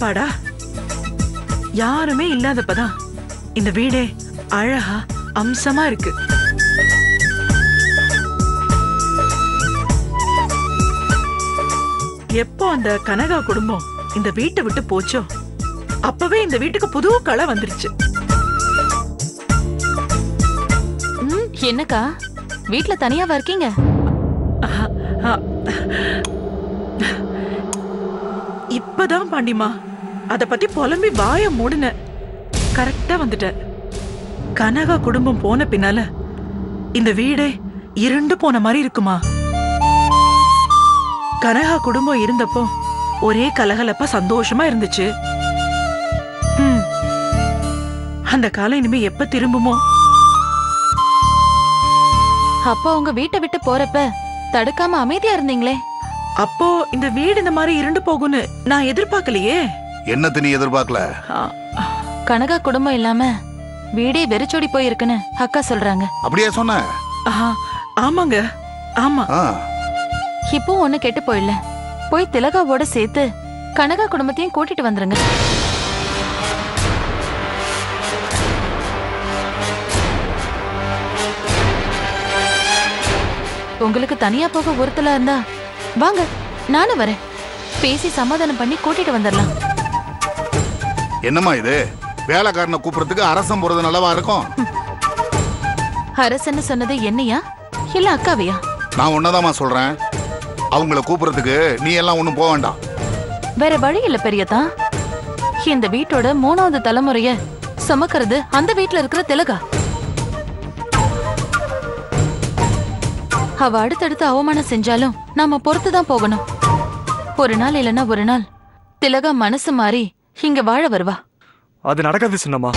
அப்பாடா, யாருமே இல்லாதப்பதான் இந்த வீடே அழகா அம்சமா இருக்கு. எப்போ அந்த கனகா குடும்பம் இந்த வீட்டை விட்டு போச்சோ அப்பவே இந்த வீட்டுக்கு புது களை வந்துருச்சு. என்னக்கா வீட்ல தனியாவா இருக்கீங்க? இப்பதான் பாண்டிமா அத பத்தி புலம்பி வாய மூடுன. கரெக்டா வந்துட்ட. கனகா குடும்பம் போன பின்னால இந்த வீடே இருண்டு போன மாதிரி இருக்குமா? கனகா குடும்பம் இருந்தப்போ ஒரே கலகலப்பா சந்தோஷமா இருந்துச்சு. அந்த காலம் இனிமே எப்ப திரும்புமோ? அப்பா உங்க வீட்டை விட்டு போறப்ப தடுக்காம அமைதியா இருந்தீங்களே. அப்போ இந்த வீடு இந்த மாதிரி இருண்டு போகும்னு நான் எதிர்பார்க்கலையே. என்னது நீ எதிர்பார்க்கல? கனகா குடும்பம் இல்லாம வீடே வெறிச்சோடி போயிருக்குன்னு அக்கா சொல்றாங்க. அப்படியே சொன்ன? ஆமாங்க, ஆமா. இப்போ ஒண்ணு கெட்டு போயிடல. போய் திலகாவோட சேர்த்து கனகா குடும்பத்தையும் கூட்டிட்டு வந்துருங்க. உங்களுக்கு தனியா போக ஒருத்தலா இருந்தா வாங்க, நானும் வரேன். பேசி சமாதானம் பண்ணி கூட்டிட்டு வந்துடலாம். என்னம்மா இது? வேலைக்காரனை கூப்பிடுறதுக்கு அரசம் போறது நல்லவா இருக்கும்? அரசன்னு சொன்னது என்னையா இல்ல அக்காவையா? நான் ஒன்னதாமா சொல்றேன். அவங்கள கூப்பிடுறதுக்கு நீ எல்லாம் ஒண்ணும் போக வேண்டாம். வேற வழி இல்ல பெரியதா. இந்த வீட்டோட 3வது தலைமுறைய சுமக்கிறது அந்த வீட்டுல இருக்கிற திலகா. அவ அடுத்தடுத்து அவமானம் செஞ்சாலும் நாம பொறுத்துதான் போகணும். ஒரு நாள் இல்லைன்னா ஒரு நாள் திலகா மனசு மாறி இங்க வாழ வருவா. அது நடக்காது சின்னம்மா.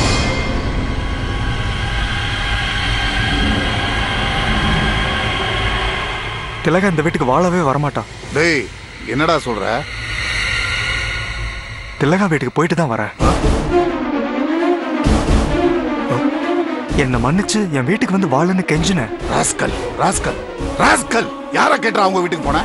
திலகா இந்த வீட்டுக்கு வாழவே வரமாட்டா. டேய், என்னடா சொல்ற? திலகா வீட்டுக்கு போயிட்டு தான் வரேன். என்ன மன்னிச்சு என் வீட்டுக்கு வந்து வாழன்னு கெஞ்சினேன். Rascal rascal rascal! யார கேட்டா அவங்க வீட்டுக்கு போன?